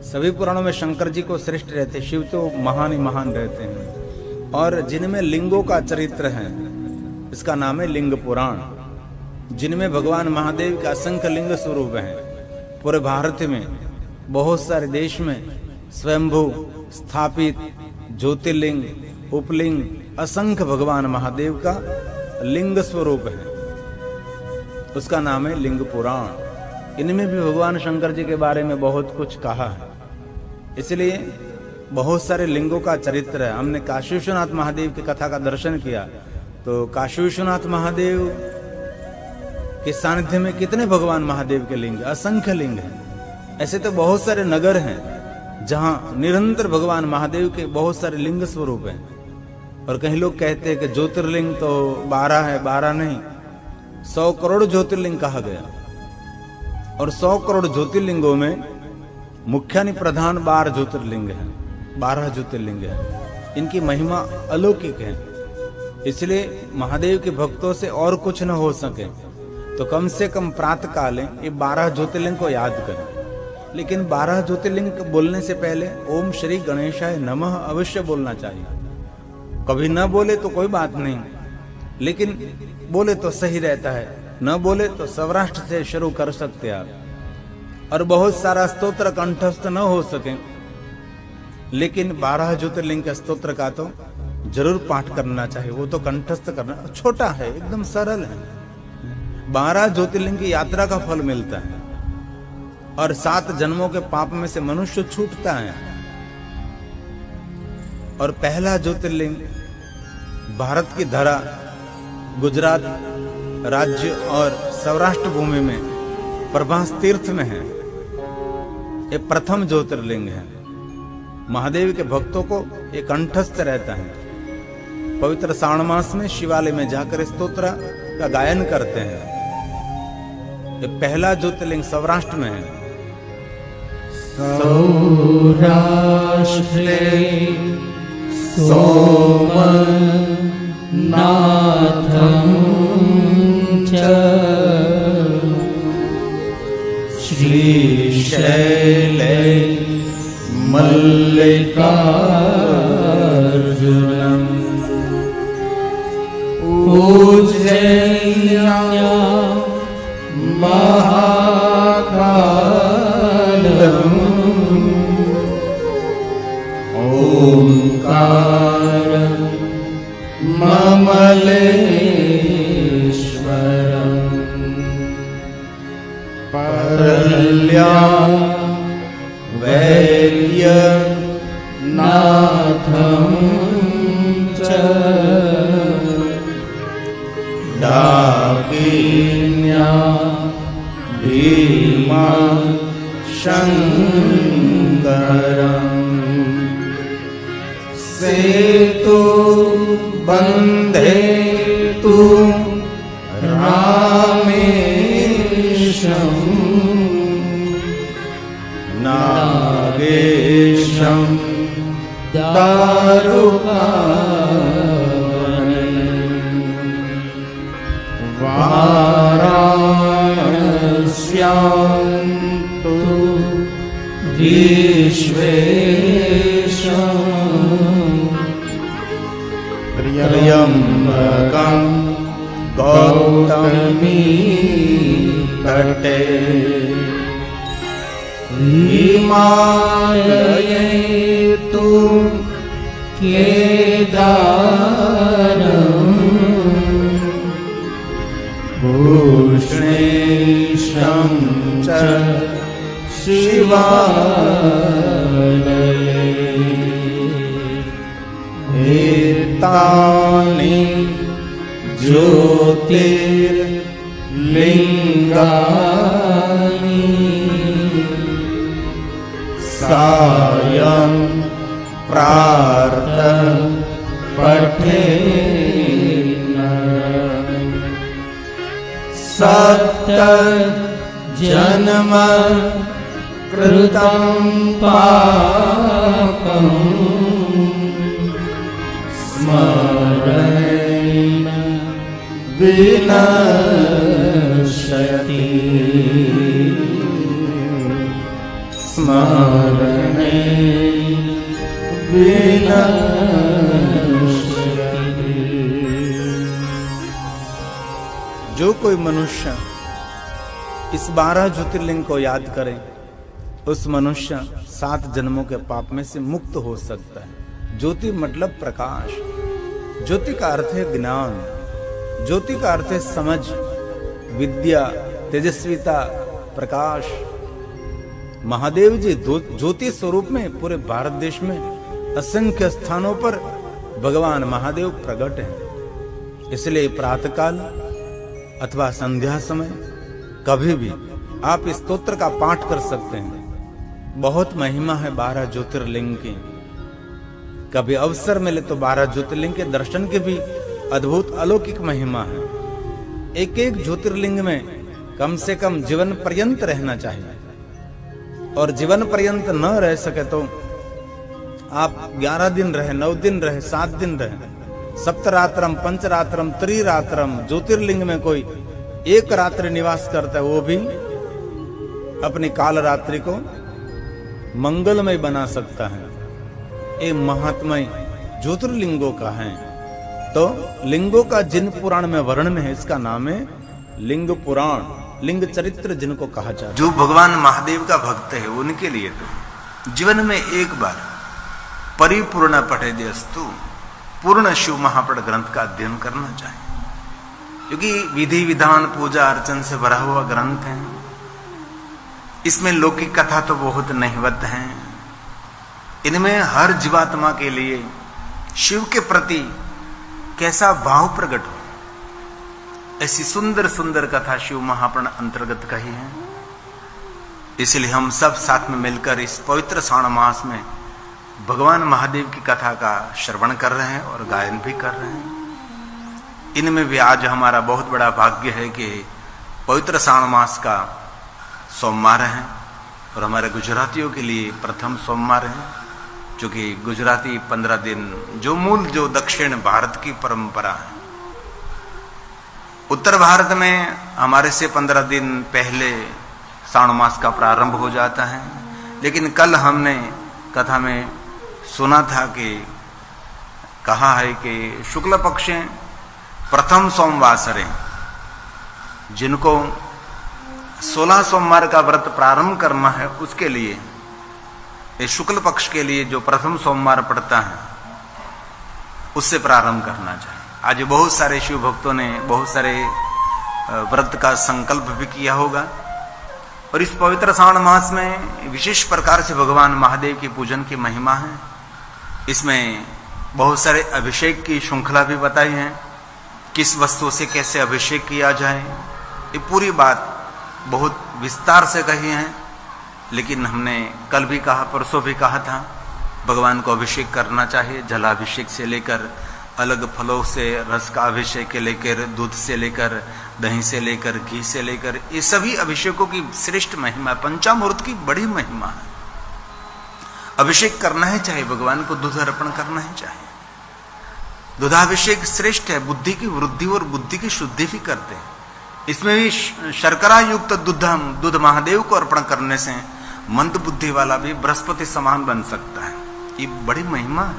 सभी पुराणों में शंकर जी को श्रेष्ठ रहते, शिव तो महान ही महान रहते हैं। और जिनमें लिंगों का चरित्र है, इसका नाम है लिंग पुराण, जिनमें भगवान महादेव के असंख्य लिंग स्वरूप हैं। पूरे भारत में बहुत सारे देश में स्वयंभू स्थापित ज्योतिर्लिंग, उपलिंग, असंख्य भगवान महादेव का लिंग स्वरूप है, उसका नाम है लिंग पुराण। इनमें भी भगवान शंकर जी के बारे में बहुत कुछ कहा है, इसलिए बहुत सारे लिंगों का चरित्र है। हमने काशी विश्वनाथ महादेव की कथा का दर्शन किया, तो काशी विश्वनाथ महादेव के सानिध्य में कितने भगवान महादेव के लिंग, असंख्य लिंग हैं। ऐसे तो बहुत सारे नगर हैं जहां निरंतर भगवान महादेव के बहुत सारे लिंग स्वरूप हैं। और कहीं लोग कहते हैं कि ज्योतिर्लिंग तो 12 है, 12 नहीं, 100 करोड़ ज्योतिर्लिंग कहा गया। और 100 करोड़ ज्योतिर्लिंगों में मुख्य प्रधान 12 ज्योतिर्लिंग है, 12 ज्योतिर्लिंग है। इनकी महिमा अलौकिक है, इसलिए महादेव के भक्तों से और कुछ न हो सके तो कम से कम प्रातः काल ये 12 ज्योतिर्लिंग को याद करें। लेकिन 12 ज्योतिर्लिंग बोलने से पहले ओम श्री गणेशाय नमः अवश्य बोलना चाहिए। कभी न बोले तो कोई बात नहीं, लेकिन बोले तो सही रहता है, न बोले तो सौराष्ट्र से शुरू कर सकते आप। और बहुत सारा स्तोत्र कंठस्थ न हो सके, लेकिन 12 ज्योतिर्लिंग के स्तोत्र का तो जरूर पाठ करना चाहिए। वो तो कंठस्थ करना छोटा है, एकदम सरल है। 12 ज्योतिर्लिंग की यात्रा का फल मिलता है और 7 जन्मों के पाप में से मनुष्य छूटता है। और पहला ज्योतिर्लिंग भारत की धरा, गुजरात राज्य और सौराष्ट्र भूमि में प्रभास तीर्थ में है। ये प्रथम ज्योतिर्लिंग है। महादेव के भक्तों को ये कंठस्थ रहता है। पवित्र श्रावण मास में शिवालय में जाकर स्तोत्र का गायन करते हैं। ये पहला ज्योतिर्लिंग सौराष्ट्र में है। सौराष्ट्रे सोमनाथं च श्रीशैले मल्लिकार्जुनम् उज्जैन्या महाकालम् ओंकारं ममलेश्वरम् परल्यां वैद्यनाथं च डाकिन्यां भीमाशङ्करम् सेतु बन्धेतु रामेशं नागेशं दारुकावने वाराणस्यां तु विश्वेशं त्र्यम्बकं गौतमी तटे हिमालये तु केदारम् भूषणेशं च शिवालये एतानि ज्योतिर्लिङ्गानि सायं प्रातः पठेन्न सप्त जन्म कृतं पापं स्मरेण विनश्यति स्मरणे विनश्यति। जो कोई मनुष्य इस 12 ज्योतिर्लिंग को याद करे उस मनुष्य 7 जन्मों के पाप में से मुक्त हो सकता है। ज्योति मतलब प्रकाश। ज्योति का अर्थ है ज्ञान, ज्योति का अर्थ है समझ, विद्या, तेजस्विता, प्रकाश। महादेव जी ज्योति स्वरूप में पूरे भारत देश में असंख्य स्थानों पर भगवान महादेव प्रकट हैं। इसलिए प्रातःकाल अथवा संध्या समय कभी भी आप इस स्तोत्र का पाठ कर सकते हैं। बहुत महिमा है 12 ज्योतिर्लिंग की। कभी अवसर मिले तो 12 ज्योतिर्लिंग के दर्शन की भी अद्भुत अलौकिक महिमा है। एक एक ज्योतिर्लिंग में कम से कम जीवन पर्यंत रहना चाहिए, और जीवन पर्यंत न रह सके तो आप 11 दिन रहे, 9 दिन रहे, 7 दिन रहे, सप्तरात्रम, पंचरात्रम, त्रिरात्रम, ज्योतिर्लिंग में कोई एक रात्रि निवास करता है, वो भी अपनी काल रात्रि को मंगलमय बना सकता है। ये महात्मय ज्योतिर्लिंगों का है। तो लिंगों का जिन पुराण में वर्णन है, इसका नाम है लिंग पुराण, लिंग चरित्र जिनको कहा जाता है। जो भगवान महादेव का भक्त है उनके लिए तो जीवन में एक बार परिपूर्ण पठेद्यस्तु पूर्ण शिव महापट ग्रंथ का अध्ययन करना चाहिए, क्योंकि विधि विधान पूजा अर्चन से भरा हुआ ग्रंथ है। इसमें लौकिक कथा तो बहुत नहिवत है। इनमें हर जीवात्मा के लिए शिव के प्रति कैसा भाव प्रकट हो, ऐसी सुंदर सुंदर कथा शिव महापुराण अंतर्गत कही है। इसलिए हम सब साथ में मिलकर इस पवित्र श्रावण मास में भगवान महादेव की कथा का श्रवण कर रहे हैं और गायन भी कर रहे हैं। इनमें भी आज हमारा बहुत बड़ा भाग्य है कि पवित्र श्रावण मास का सोमवार है और हमारे गुजरातियों के लिए प्रथम सोमवार है, जो कि गुजराती 15 दिन जो दक्षिण भारत की परंपरा है। उत्तर भारत में हमारे से 15 दिन पहले श्रावण मास का प्रारंभ हो जाता है, लेकिन कल हमने कथा में सुना था कि कहा है कि शुक्ल पक्ष प्रथम सोमवासरे जिनको 16 सोमवार का व्रत प्रारंभ करना है, उसके लिए ये शुक्ल पक्ष के लिए जो प्रथम सोमवार पड़ता है उससे प्रारंभ करना चाहिए। आज बहुत सारे शिव भक्तों ने बहुत सारे व्रत का संकल्प भी किया होगा, और इस पवित्र श्रावण मास में विशेष प्रकार से भगवान महादेव की पूजन की महिमा है। इसमें बहुत सारे अभिषेक की श्रृंखला भी बताई है, किस वस्तु से कैसे अभिषेक किया जाए, ये पूरी बात बहुत विस्तार से कही है। लेकिन हमने कल भी कहा, परसों भी कहा था, भगवान को अभिषेक करना चाहिए। जलाभिषेक से लेकर अलग फलों से रस का अभिषेक के लेकर, दूध से लेकर, दही से लेकर, घी से लेकर, ये सभी अभिषेकों की श्रेष्ठ महिमा, पंचामृत की बड़ी महिमा है। अभिषेक करना ही चाहिए, भगवान को दूध अर्पण करना ही चाहिए। दूधाभिषेक श्रेष्ठ है, बुद्धि की वृद्धि और बुद्धि की शुद्धि भी करते हैं। इसमें भी शर्करा युक्त दूध महादेव को अर्पण करने से मंद बुद्धि वाला भी बृहस्पति समान बन सकता है। ये बड़ी महिमा है,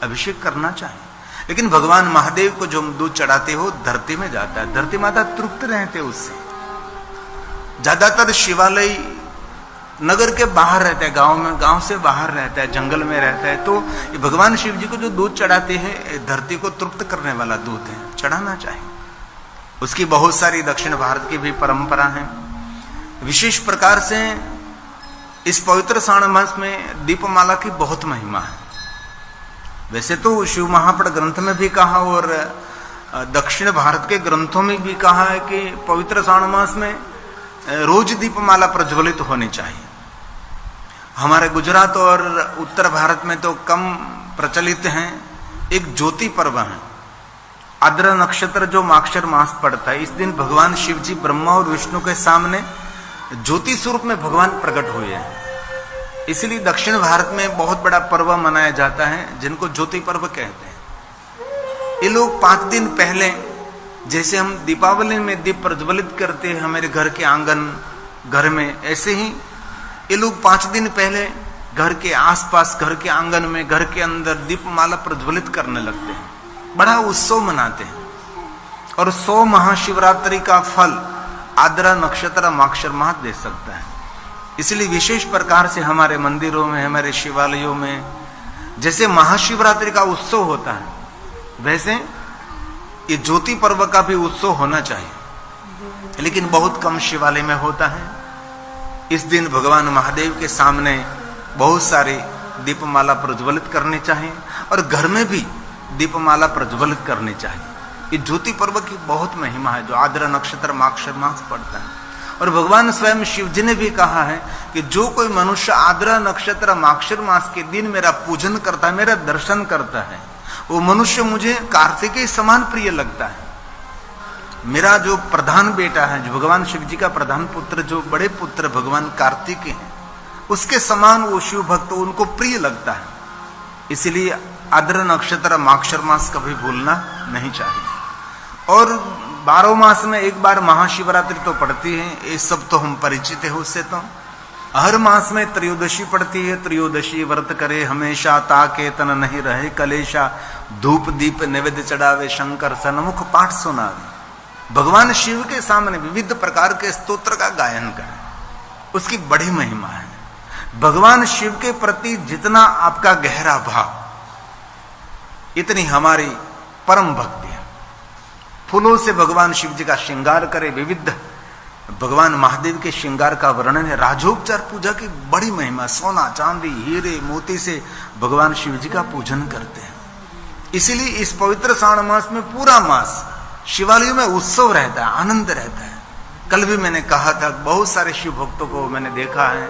अभिषेक करना चाहिए। लेकिन भगवान महादेव को जो हम दूध चढ़ाते हो धरती में जाता है, धरती माता तृप्त रहते उससे। ज्यादातर शिवालय नगर के बाहर रहता है, गांव में, गांव से बाहर रहता है, जंगल में रहता है। तो ये भगवान शिव जी को जो दूध चढ़ाते हैं धरती को तृप्त करने वाला दूध है, चढ़ाना चाहिए। उसकी बहुत सारी दक्षिण भारत की भी परंपरा है। विशेष प्रकार से इस पवित्र श्रावण मास में दीपमाला की बहुत महिमा है। वैसे तो शिव महापट ग्रंथ में भी कहा और दक्षिण भारत के ग्रंथों में भी कहा है कि पवित्र श्रावण मास में रोज दीपमाला प्रज्वलित होनी चाहिए। हमारे गुजरात और उत्तर भारत में तो कम प्रचलित हैं। एक ज्योति पर्व है, आद्र नक्षत्र जो माक्षर मास पड़ता है, इस दिन भगवान शिव जी ब्रह्मा और विष्णु के सामने ज्योति स्वरूप में भगवान प्रकट हुए हैं। इसलिए दक्षिण भारत में बहुत बड़ा पर्व मनाया जाता है जिनको ज्योति पर्व कहते हैं। ये लोग 5 दिन पहले, जैसे हम दीपावली में दीप प्रज्वलित करते हैं हमारे घर के आंगन घर में, ऐसे ही ये लोग 5 दिन पहले घर के आसपास, घर के आंगन में, घर के अंदर दीपमाला प्रज्वलित करने लगते हैं, बड़ा उत्सव मनाते हैं। और 100 महाशिवरात्रि का फल आद्रा नक्षत्र माक्षर माह दे सकता है। इसलिए विशेष प्रकार से हमारे मंदिरों में, हमारे शिवालयों में जैसे महाशिवरात्रि का उत्सव होता है, वैसे ये ज्योति पर्व का भी उत्सव होना चाहिए, लेकिन बहुत कम शिवालय में होता है। इस दिन भगवान महादेव के सामने बहुत सारे दीपमाला प्रज्वलित करनी चाहिए और घर में भी दीपमाला प्रज्वलित करनी चाहिए। ये ज्योति पर्व की बहुत महिमा है जो आद्रा नक्षत्र माक्षर मास पड़ता है। और भगवान स्वयं शिव जी ने भी कहा है कि जो कोई मनुष्य आद्रा नक्षत्र माक्षर मास के दिन मेरा पूजन करता है, मेरा दर्शन करता है, वो मनुष्य मुझे कार्तिकेय समान प्रिय लगता है। मेरा जो प्रधान बेटा है, जो भगवान शिव जी का प्रधान पुत्र, जो बड़े पुत्र भगवान कार्तिकेय हैं, उसके समान वो शिव भक्त, उनको प्रिय लगता है। इसलिए आद्रा नक्षत्र माक्षर मास कभी भूलना नहीं चाहिए। और 12 मास में एक बार महाशिवरात्रि तो पड़ती है, ये सब तो हम परिचित है उससे। तो हर मास में त्रयोदशी पड़ती है। त्रयोदशी व्रत करे हमेशा, ताके तन नहीं रहे कलेशा, धूप दीप निवेद्य चढ़ावे, शंकर सन्मुख पाठ सुनावे। भगवान शिव के सामने विविध प्रकार के स्तोत्र का गायन करें, उसकी बड़ी महिमा है। भगवान शिव के प्रति जितना आपका गहरा भाव, इतनी हमारी परम भक्ति है। फूलों से भगवान शिव जी का श्रृंगार करे, विविध भगवान महादेव के श्रृंगार का वर्णन है। राजोपचार पूजा की बड़ी महिमा, सोना चांदी हीरे मोती से भगवान शिव जी का पूजन करते हैं। इसीलिए इस पवित्र श्रावण मास में पूरा मास शिवालयों में उत्सव रहता है, आनंद रहता है। कल भी मैंने कहा था, बहुत सारे शिव भक्तों को मैंने देखा है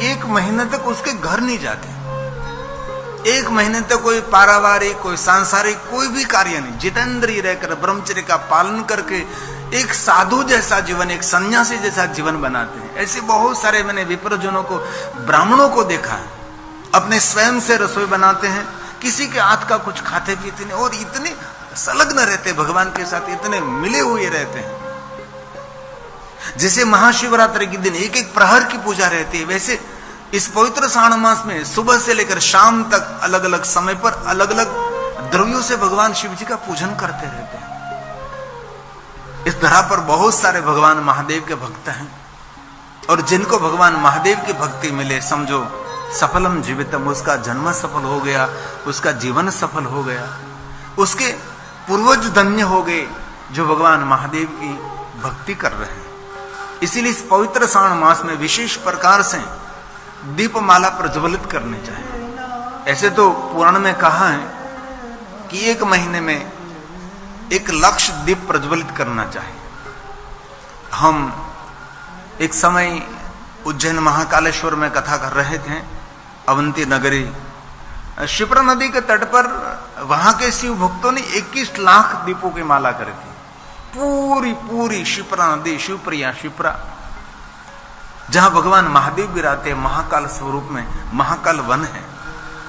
1 महीने तक उसके घर नहीं जाते। 1 महीने तक कोई पारिवारिक, कोई सांसारिक कोई भी कार्य नहीं, जितेंद्रिय रहकर ब्रह्मचर्य का पालन करके एक साधु जैसा जीवन, एक सन्यासी जैसा जीवन बनाते हैं। ऐसे बहुत सारे मैंने विप्रजनों को, ब्राह्मणों को देखा है, अपने स्वयं से रसोई बनाते हैं, किसी के हाथ का कुछ खाते पीते नहीं, और इतने संलग्न रहते भगवान के साथ, इतने मिले हुए रहते हैं। जैसे महाशिवरात्रि के दिन एक एक प्रहर की पूजा रहती है, वैसे इस पवित्र श्रावण मास में सुबह से लेकर शाम तक अलग अलग समय पर अलग अलग द्रव्यों से भगवान शिव जी का पूजन करते रहते हैं। इस धरा पर बहुत सारे भगवान महादेव के भक्त हैं, और जिनको भगवान महादेव की भक्ति मिले, समझो सफलम जीवितम, उसका जन्म सफल हो गया, उसका जीवन सफल हो गया, उसके पूर्वज धन्य हो गए जो भगवान महादेव की भक्ति कर रहे हैं। इसीलिए इस पवित्र श्रावण मास में विशेष प्रकार से दीपमाला प्रज्वलित करनी चाहिए। ऐसे तो पुराण में कहा है कि 1 महीने में 1 लाख दीप प्रज्वलित करना चाहिए। हम एक समय उज्जैन महाकालेश्वर में कथा कर रहे थे, अवंती नगरी, शिप्रा नदी के तट पर वहां के शिव भक्तों ने 21 लाख दीपों की माला करी थी। पूरी शिप्रा नदी, शिवप्रिया शिप्रा, जहां भगवान महादेव विराजते हैं महाकाल स्वरूप में, महाकाल वन है।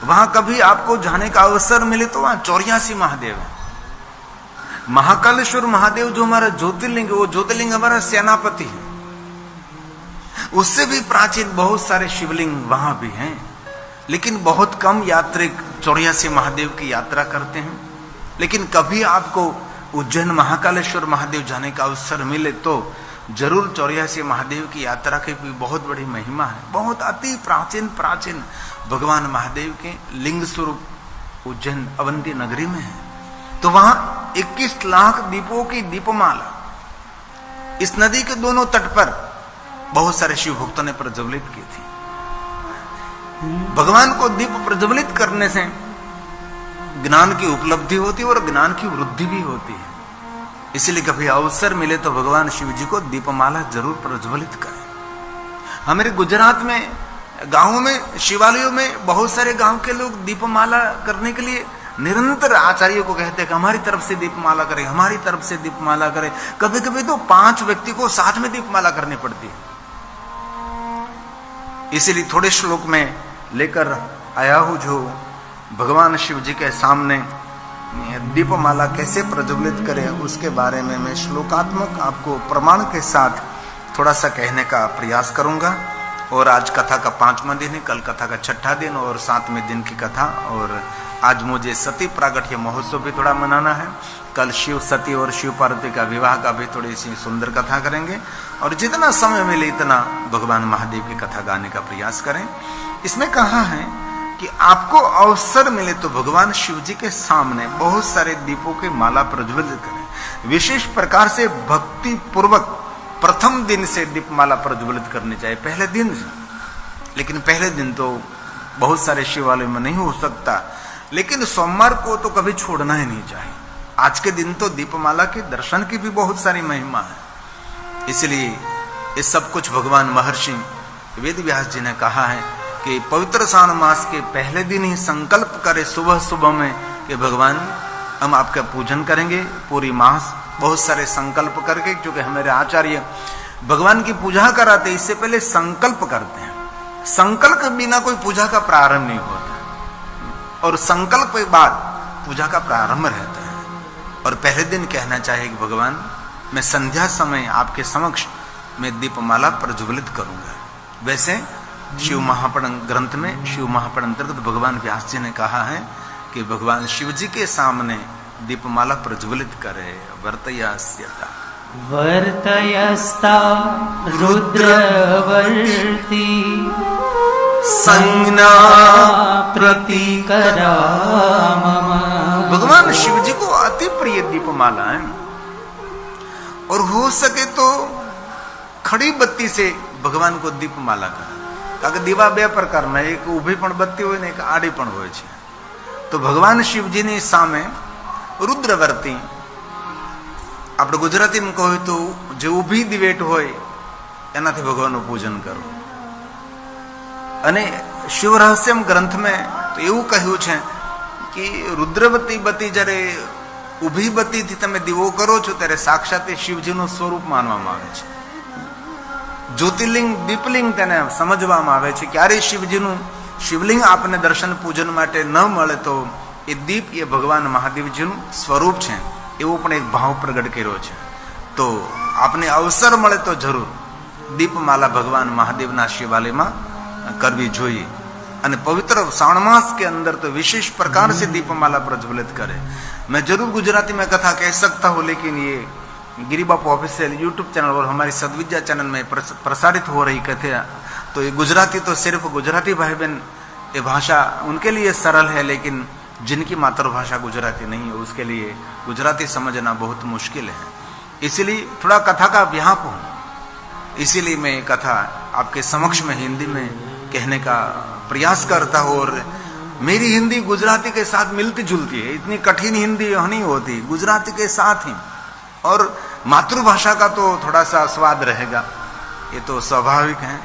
वहां कभी आपको जाने का अवसर मिले तो वहां 84 महादेव है। महाकालेश्वर महादेव जो हमारा ज्योतिर्लिंग है, वो ज्योतिर्लिंग हमारा सेनापति है। उससे भी प्राचीन बहुत सारे शिवलिंग वहां भी हैं, लेकिन बहुत कम यात्रिक 84 महादेव की यात्रा करते हैं। लेकिन कभी आपको उज्जैन महाकालेश्वर महादेव जाने का अवसर मिले तो जरूर 84 महादेव की यात्रा की भी बहुत बड़ी महिमा है। बहुत अति प्राचीन भगवान महादेव के लिंग स्वरूप उज्जैन अवंती नगरी में है। तो वहां 21 लाख दीपों की दीपमाला इस नदी के दोनों तट पर बहुत सारे शिव भक्तों ने प्रज्वलित की थी। भगवान को दीप प्रज्वलित करने से ज्ञान की उपलब्धि होती है और ज्ञान की वृद्धि भी होती है। इसलिए कभी अवसर मिले तो भगवान शिव जी को दीपमाला जरूर प्रज्वलित करें। हमारे गुजरात में गांवों में, शिवालयों में बहुत सारे गांव के लोग दीपमाला करने के लिए निरंतर आचार्यों को कहते हैं कि हमारी तरफ से दीपमाला करें, हमारी तरफ से दीपमाला करें। कभी कभी तो 5 व्यक्ति को साथ में दीपमाला करनी पड़ती है। इसीलिए थोड़े श्लोक में लेकर आया हूं जो भगवान शिव जी के सामने दीपमाला कैसे प्रज्वलित करें उसके बारे में मैं श्लोकात्मक आपको प्रमाण के साथ थोड़ा सा कहने का प्रयास करूंगा। और आज कथा का 5वां दिन है, कल कथा का 6ठा दिन और 7वें दिन की कथा। और आज मुझे सती प्रागट्य महोत्सव भी थोड़ा मनाना है। कल शिव सती और शिव पार्वती का विवाह का भी थोड़ी सी सुंदर कथा करेंगे। और जितना समय मिले इतना भगवान महादेव की कथा गाने का प्रयास करें। इसमें कहा है कि आपको अवसर मिले तो भगवान शिव जी के सामने बहुत सारे दीपों की माला प्रज्वलित करें। विशेष प्रकार से भक्ति पूर्वक प्रथम दिन से दीपमाला प्रज्वलित करनी चाहिए, पहले दिन से। लेकिन पहले दिन तो बहुत सारे शिवालयों में नहीं हो सकता, लेकिन सोमवार को तो कभी छोड़ना ही नहीं चाहिए। आज के दिन तो दीपमाला के दर्शन की भी बहुत सारी महिमा है। इसलिए ये सब कुछ भगवान महर्षि वेद व्यास जी ने कहा है कि पवित्र सावन मास के पहले दिन ही संकल्प करें सुबह सुबह में कि भगवान हम आपका पूजन करेंगे। पूरी मास बहुत सारे संकल्प करके, क्योंकि हमारे आचार्य भगवान की पूजा कराते इससे पहले संकल्प करते हैं। संकल्प बिना कोई पूजा का प्रारंभ नहीं होता और संकल्प के बाद पूजा का प्रारंभ रहता है। और पहले दिन कहना चाहिए कि भगवान मैं संध्या समय आपके समक्ष मैं दीपमाला प्रज्वलित करूंगा। वैसे शिव महापुराण ग्रंथ में, शिव महापुराण अंतर्गत भगवान व्यास जी ने कहा है कि भगवान शिव जी के सामने दीपमाला प्रज्वलित करे। वर्तयास्यता वर्तयस्ता रुद्रवर्ती संज्ञा प्रतिकरा मम। भगवान शिव जी को अति प्रिय दीपमाला है। और हो सके तो खड़ी बत्ती से भगवान को दीपमाला करा। કારણ દીવા બે પ્રકારના, એક ઊભી પણ બત્તી હોય ને એક આડી પણ હોય છે। તો ભગવાન શિવજીની સામે રુદ્રવર્તી, આપણે ગુજરાતીમાં કહ્યું તો જે ઊભી દિવેટ હોય એનાથી ભગવાનનું પૂજન કરો। અને શિવ રહસ્યમ ગ્રંથમાં તો એવું કહ્યું છે કે રુદ્રવતી બત્તી જ્યારે ઊભી બત્તીથી તમે દીવો કરો છો ત્યારે સાક્ષાત શિવજીનું સ્વરૂપ માનવામાં આવે છે। જ્યોતિર્લિંગ દીપલિંગ તેને સમજવામાં આવે છે। ક્યારે શિવજીનું શિવલિંગ આપને દર્શન પૂજન માટે ન મળે તો એ દીપ એ ભગવાન મહાદેવજીનું સ્વરૂપ છે એવો પણ એક ભાવ પ્રગટ કર્યો છે। તો આપને અવસર મળે તો જરૂર દીપમાલા ભગવાન મહાદેવના શિવાલયમાં करवी જોઈએ। અને पवित्र श्रावण मास के अंदर तो विशेष प्रकार से दीपमाला प्रज्वलित करे। मैं जरूर गुजराती में कथा कह सकता हूँ, लेकिन ये गिरी बापू ऑफिशियल यूट्यूब चैनल और हमारी सदविद्या चैनल में प्रसारित हो रही कथा, तो ये गुजराती तो सिर्फ गुजराती भाई बहन ये भाषा उनके लिए सरल है, लेकिन जिनकी मातृभाषा गुजराती नहीं है उसके लिए गुजराती समझना बहुत मुश्किल है। इसीलिए थोड़ा कथा का व्याप हो, इसीलिए मैं कथा आपके समक्ष में हिंदी में कहने का प्रयास करता हूँ। और मेरी हिंदी गुजराती के साथ मिलती जुलती है, इतनी कठिन हिंदी नहीं होती, गुजराती के साथ ही। और मातृभाषा का तो थोड़ा सा स्वाद रहेगा, ये तो स्वाभाविक है।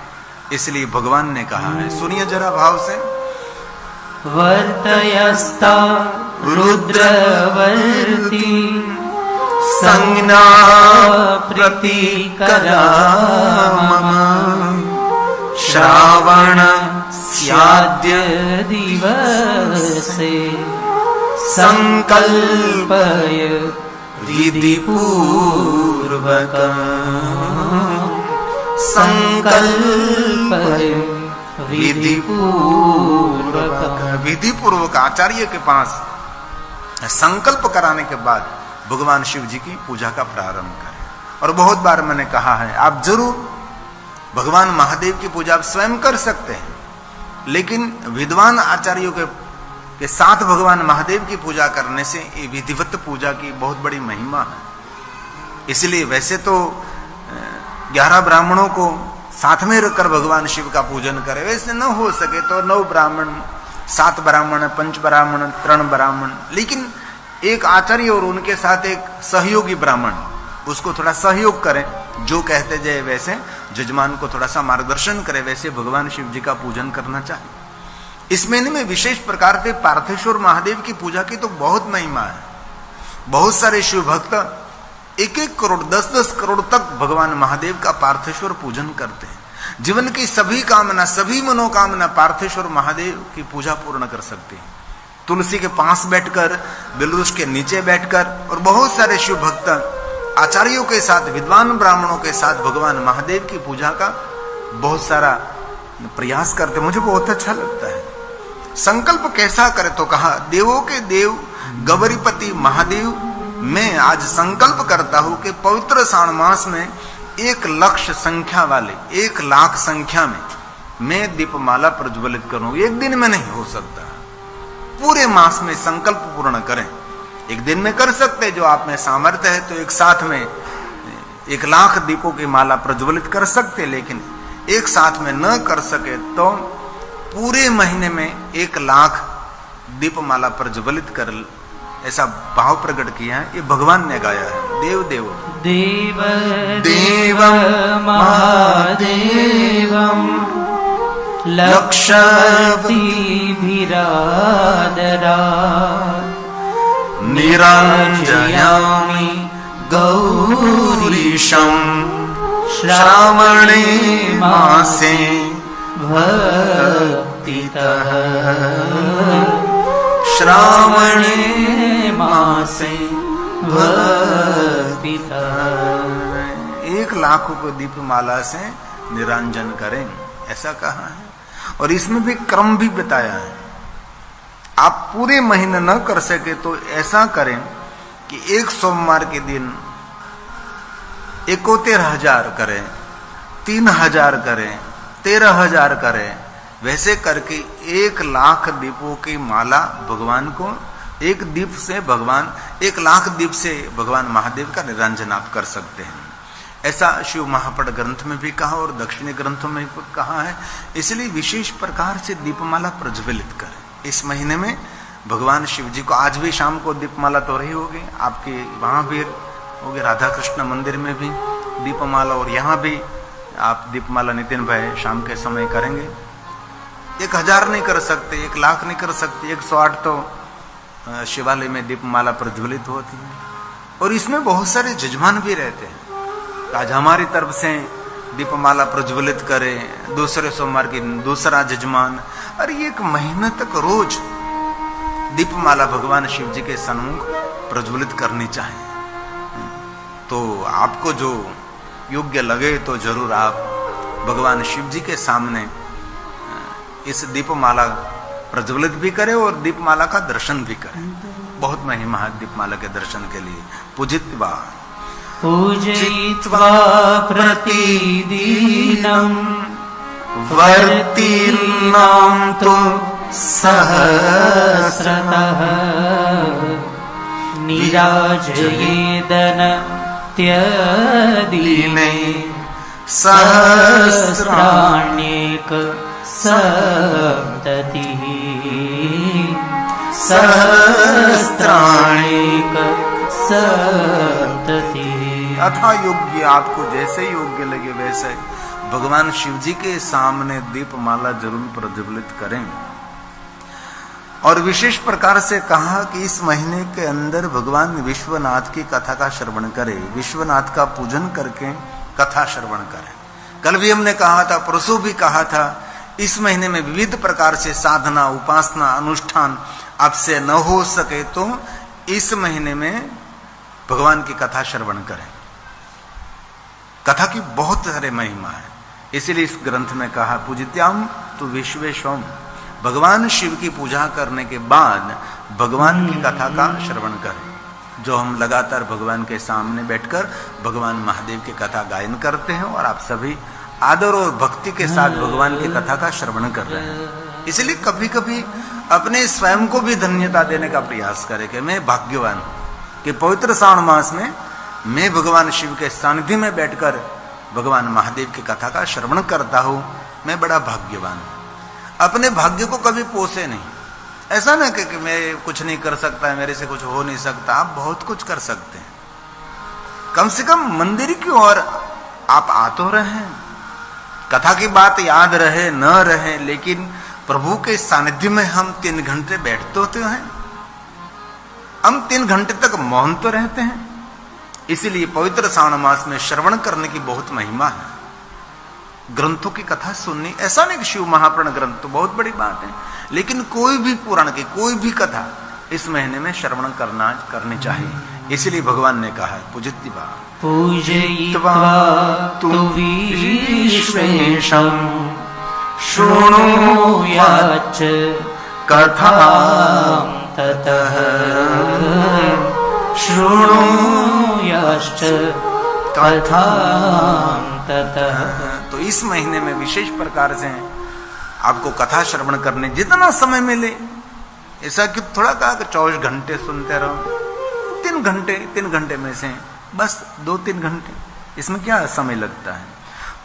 इसलिए भगवान ने कहा है, सुनिए जरा भाव से। वर्तयस्ता रुद्रवर्ती संज्ञा प्रतिकरा मम श्रावण स्याद्य दिवसे संकल्पय विधिपूर्वक संकल्पय विधिपूर्वक विधिपूर्वक आचार्य के पास संकल्प कराने के बाद भगवान शिव जी की पूजा का प्रारंभ करें। और बहुत बार मैंने कहा है, आप जरूर भगवान महादेव की पूजा आप स्वयं कर सकते हैं, लेकिन विद्वान आचार्यों के साथ भगवान महादेव की पूजा करने से ये विधिवत पूजा की बहुत बड़ी महिमा है। इसलिए वैसे तो 11 ब्राह्मणों को साथ में रखकर भगवान शिव का पूजन करें, वैसे न हो सके तो 9 ब्राह्मण, 7 ब्राह्मण, 5 ब्राह्मण, 3 ब्राह्मण, लेकिन एक आचार्य और उनके साथ एक सहयोगी ब्राह्मण, उसको थोड़ा सहयोग करें। जो कहते जाए वैसे जजमान को थोड़ा सा मार्गदर्शन करें, वैसे भगवान शिव जी का पूजन करना चाहिए। इस महीने में विशेष प्रकार से पार्थेश्वर महादेव की पूजा की तो बहुत महिमा है। बहुत सारे शिव भक्त 1-1 करोड़ 10-10 करोड़ तक भगवान महादेव का पार्थेश्वर पूजन करते हैं। जीवन की सभी कामना, सभी मनोकामना पार्थेश्वर महादेव की पूजा पूर्ण कर सकते हैं। तुलसी के पास बैठकर, बेलवृक्ष के नीचे बैठकर, और बहुत सारे शिव भक्त आचार्यों के साथ, विद्वान ब्राह्मणों के साथ भगवान महादेव की पूजा का बहुत सारा प्रयास करते, मुझे बहुत अच्छा लगता है। संकल्प कैसा करे तो कहा, देवों के देव गौरीपति महादेव, मैं आज संकल्प करता हूं कि पवित्र श्रावण मास में 1 लक्ष संख्या वाले 1 लाख संख्या में मैं दीपमाला प्रज्वलित करूं। एक दिन में नहीं हो सकता, पूरे मास में संकल्प पूर्ण करें। एक दिन में कर सकते, जो आप में सामर्थ्य है तो एक साथ में 1 लाख दीपों की माला प्रज्वलित कर सकते, लेकिन एक साथ में न कर सके तो पूरे महीने में 1 लाख दीपमाला प्रज्वलित कर, ऐसा भाव प्रकट किया है। ये भगवान ने गाया है। देव देव देव देवं महादेवं लक्षपतिभिरादरा निरञ्जयामि गौरीशं श्रावणे मासे भक्तितः श्रावणे मासे भक्तितः। 1 लाख को दीपमाला से निरंजन करें, ऐसा कहा है। और इसमें भी क्रम भी बताया है। आप पूरे महीने न कर सके तो ऐसा करें कि 1 सोमवार के दिन 71,000 करें, 3,000 करें, 13,000 करें। वैसे करके 1 लाख दीपों की माला भगवान को, 1 दीप से भगवान, 1 लाख दीप से भगवान महादेव का निरंजन आप कर सकते हैं। ऐसा शिव महापट ग्रंथ में भी कहा और दक्षिणी ग्रंथों में भी कहा है। इसलिए विशेष प्रकार से दीपमाला प्रज्वलित करें। इस महीने में भगवान शिव जी को आज भी शाम को दीपमाला तो रही होगी, आपके वहां भी होगी, राधा कृष्ण मंदिर में भी दीपमाला, और यहाँ भी आप दीपमाला नितिन भाई शाम के समय करेंगे। 1,000 नहीं कर सकते, 1 लाख नहीं कर सकते, 108 तो शिवालय में दीपमाला प्रज्वलित होती है। और इसमें बहुत सारे जजमान भी रहते हैं। आज हमारी तरफ से दीपमाला प्रज्वलित करें, दूसरे सोमवार की दूसरा जजमान, और 1 महीना तक रोज दीपमाला भगवान शिव जी के सन्मुख प्रज्वलित करनी चाहिए। तो आपको जो योग्य लगे तो जरूर आप भगवान शिव जी के सामने इस दीपमाला प्रज्वलित भी करें और दीपमाला का दर्शन भी करें। बहुत महिमा है दीपमाला के दर्शन के लिए। पूजित्वा पूजयित्वा प्रतिदिनं वर्तिर्नाम तो सहस्रतः निराजयेदनत्यदीने सहस्राण्येक सप्ततिः सहस्राण्येक सप्ततिः। अथा योग्य, आपको जैसे योग्य लगे वैसे भगवान शिव जी के सामने दीपमाला जरूर प्रज्वलित करें। और विशेष प्रकार से कहा कि इस महीने के अंदर भगवान विश्वनाथ की कथा का श्रवण करें, विश्वनाथ का पूजन करके कथा श्रवण करें। कल भी हमने कहा था, परसों भी कहा था, इस महीने में विविध प्रकार से साधना, उपासना, अनुष्ठान आपसे न हो सके तो इस महीने में भगवान की कथा श्रवण करें। कथा की बहुत सारे महिमा है, इसलिए इस ग्रंथ में कहा पूजित्याम तो विश्वेश्वम। भगवान शिव की पूजा करने के बाद भगवान की कथा का श्रवण करें। जो हम लगातार भगवान के सामने बैठकर भगवान महादेव की कथा गायन करते हैं और आप सभी आदर और भक्ति के साथ भगवान की कथा का श्रवण कर रहे हैं। इसलिए कभी कभी अपने स्वयं को भी धन्यता देने का प्रयास करें कि मैं भाग्यवान हूं कि पवित्र श्रावण मास में मैं भगवान शिव के सानिध्य में बैठकर भगवान महादेव की कथा का श्रवण करता हूं। मैं बड़ा भाग्यवान हूं। अपने भाग्य को कभी पोसे नहीं। ऐसा ना कि मैं कुछ नहीं कर सकता, मेरे से कुछ हो नहीं सकता। आप बहुत कुछ कर सकते हैं। कम से कम मंदिर की ओर आप आ तो रहे, कथा की बात याद रहे न रहे, लेकिन प्रभु के सानिध्य में हम 3 घंटे बैठते होते हैं, हम 3 घंटे तक मौन तो रहते हैं। इसीलिए पवित्र श्रावण मास में श्रवण करने की बहुत महिमा है। ग्रंथों की कथा सुननी, ऐसा नहीं कि शिव महापुराण ग्रंथ तो बहुत बड़ी बात है, लेकिन कोई भी पुराण की कोई भी कथा इस महीने में श्रवण करनी चाहिए। इसलिए भगवान ने कहा पूजित्वा पूजयित्वा तु विश्वेशं शृणुयाच कथां ततः शृणुयाश्च कथां ततः। तो इस महीने में विशेष प्रकार से आपको कथा श्रवण करने जितना समय मिले, ऐसा कि थोड़ा कहा कि 24 घंटे सुनते रहो, 3 घंटे में से बस 2-3 घंटे, इसमें क्या समय लगता है।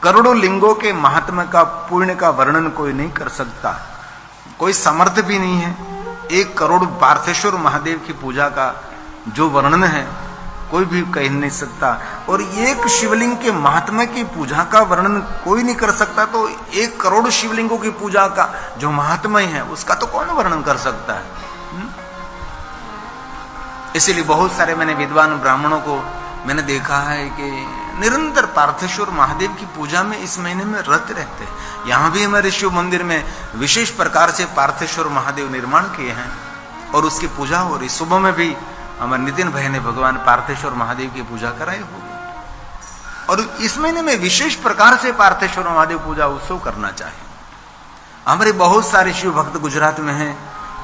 करोड़ों लिंगों के महात्म्य का, पुण्य का वर्णन कोई नहीं कर सकता, कोई समर्थ भी नहीं है। 1 करोड़ पार्थेश्वर महादेव की पूजा का जो वर्णन है कोई भी कह नहीं सकता, और 1 शिवलिंग के महात्म्य की पूजा का वर्णन कोई नहीं कर सकता, तो 1 करोड़ शिवलिंगों की पूजा का जो महात्म्य है उसका तो कौन वर्णन कर सकता है। इसीलिए बहुत सारे मैंने विद्वान ब्राह्मणों को मैंने देखा है कि निरंतर पार्थेश्वर महादेव की पूजा में इस महीने में रत रहते हैं। यहाँ भी हमारे शिव मंदिर में विशेष प्रकार से पार्थेश्वर महादेव निर्माण किए हैं और उसकी पूजा हो रही। सुबह में भी हमारे नितिन भाई ने भगवान पार्थेश्वर महादेव की पूजा कराई होगी, और इस महीने में विशेष प्रकार से पार्थेश्वर महादेव पूजा उत्सव करना चाहिए। हमारे बहुत सारे शिव भक्त गुजरात में हैं,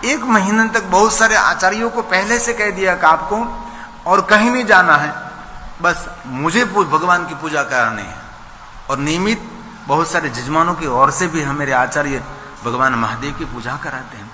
1 महीने तक बहुत सारे आचार्यों को पहले से कह दिया कि आपको और कहीं नहीं जाना है, बस मुझे भगवान की पूजा करानी है। और नियमित बहुत सारे जजमानों की ओर से भी हमारे आचार्य भगवान महादेव की पूजा कराते हैं।